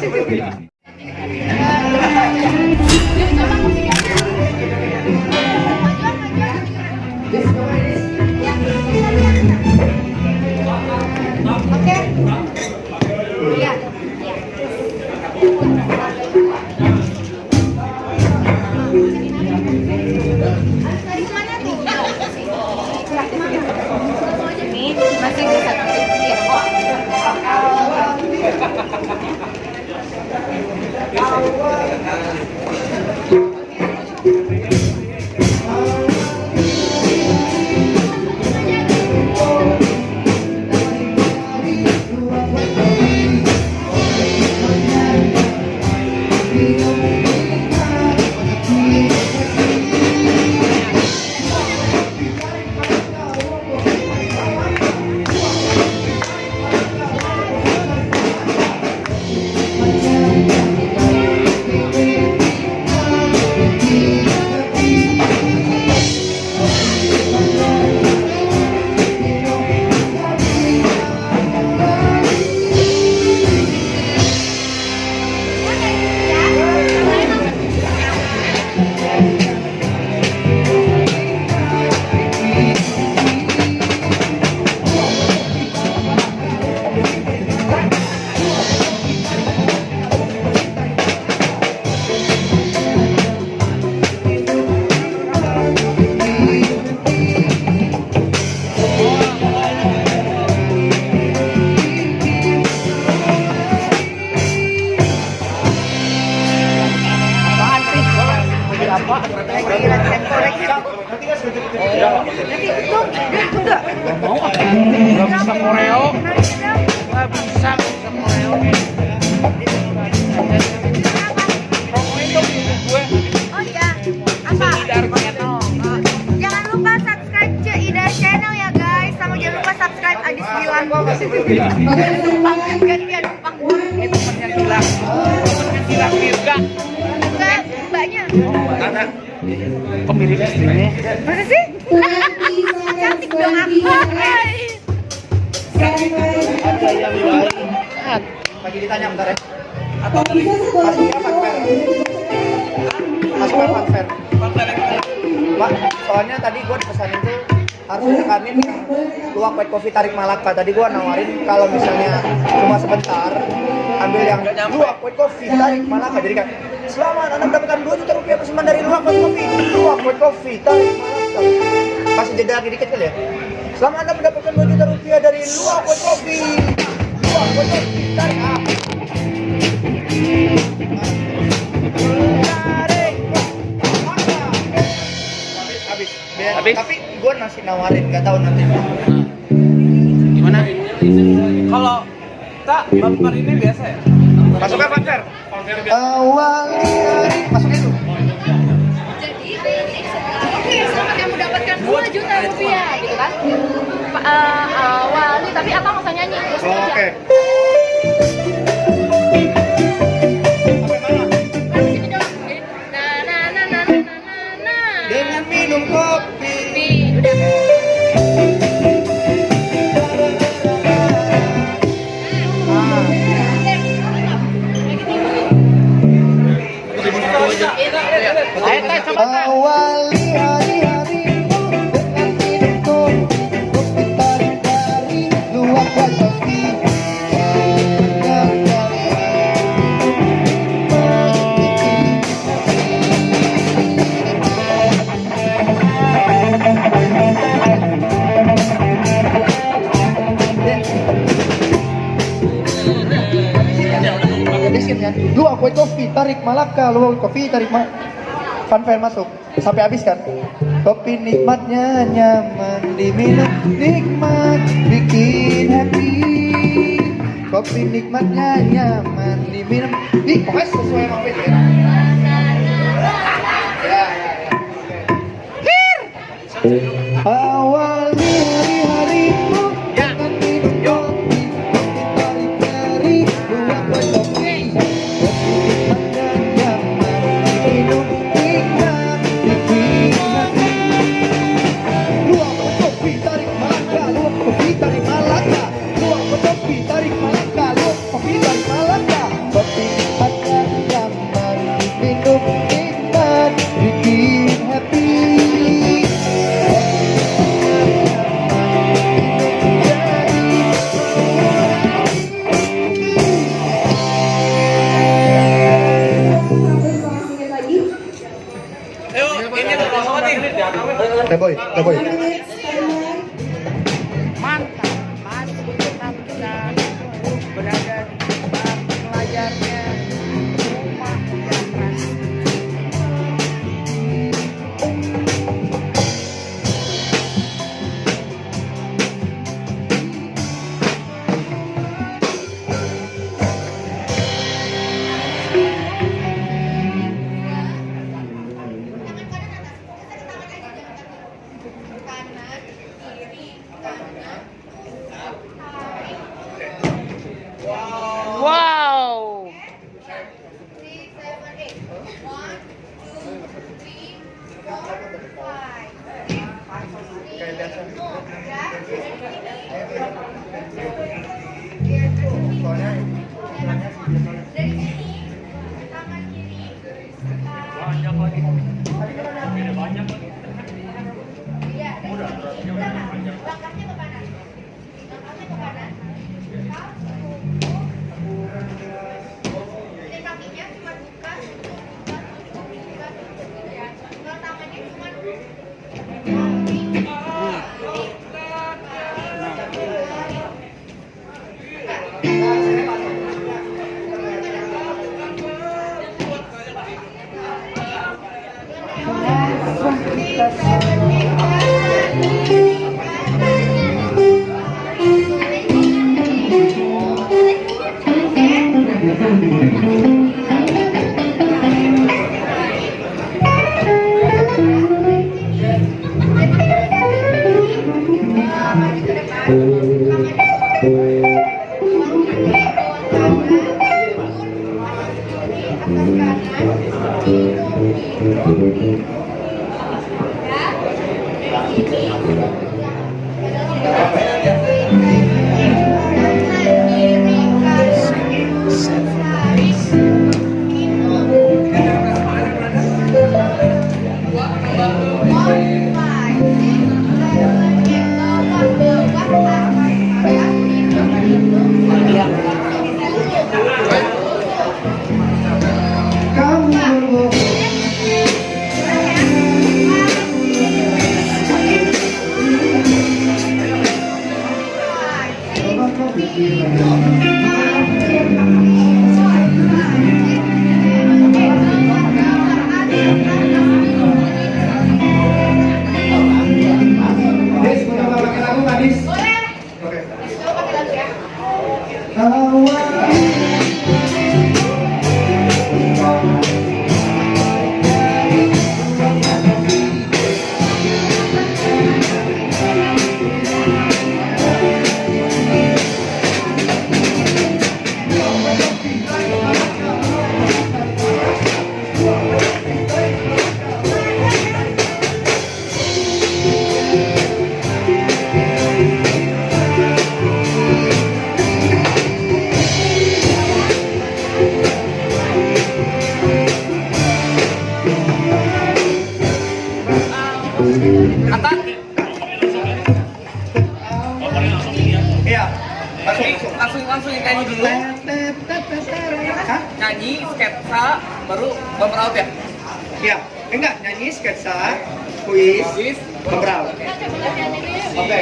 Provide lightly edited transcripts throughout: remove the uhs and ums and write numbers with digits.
Masih bisa gantian numpang itu yang bilang juga enggak mbaknya karena pemilik istrinya masa sih cantik dong aku ada yang lain lagi ditanya bentar ya atau masuknya funfair Pak, soalnya tadi gue dipesanin tuh harus tekanin luwak white coffee tarik Malaka. Tadi gua nawarin kalau misalnya cuma sebentar ambil yang luwak white coffee tarik Malaka. Jadi kan selamat Anda mendapatkan 2 juta rupiah persembahan dari luwak white coffee. Luwak white coffee tarik Malaka. Kasih jeda dikit kali ya. Selamat Anda mendapatkan 2 juta rupiah dari luwak white coffee. Luwak white coffee tarik Malaka. Habis. Tapi gue masih nawarin, nggak tahu nanti. Gimana? Kalau tak bumper ini biasa ya? Masuknya funfair. Awali hari masuknya itu. Oke, selamat yang mendapatkan 2 juta rupiah gitu kan. Awali, tapi apa nggak usah nyanyi. Oke. Dengan minum kopi. Udah. Awali hari-harimu dengan minum kopi tarik dari luwak white coffee. Luwak white coffee tarik Malaka, luwak coffee tarik funfair masuk sampai habis kan. Kopi nikmatnya nyaman diminum, nikmat bikin happy. Kopi nikmatnya nyaman diminum, pokoknya sesuai sama ya. Awali hari-harimu dengan minum kopi, kopi tarik dari luwak white coffee. Kopi nikmatnya nyaman diminum, nikmat bikin happy. Luwak white coffee tarik Malaka, luwak kopi tarik Malaka, luwak white coffee tarik Malaka, luwak kopi tarik Malaka. Kopi Teboy. Mantap, masih tetap kita berada di tempat pelajarnya rumah Ujang. Kanan, kiri, kanan, tarik. Wow. 6, 7, 8. 1, 2, 3, 4, 5. Kayak biasa. Soalnya Dari sini, tangan kiri. Iya, langkahnya ke kanan. Langkahnya ke kanan. Ini kakinya cuma buka, buka. Kalau tangannya cuma Iya. Langsung nyanyi dulu. Hah? Nyanyi sketsa baru bumper ya. Iya. Enggak, nyanyi sketsa, kuis, Kuis. beberapa. Oke.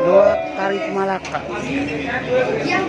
Dua tarik Malaka. Yang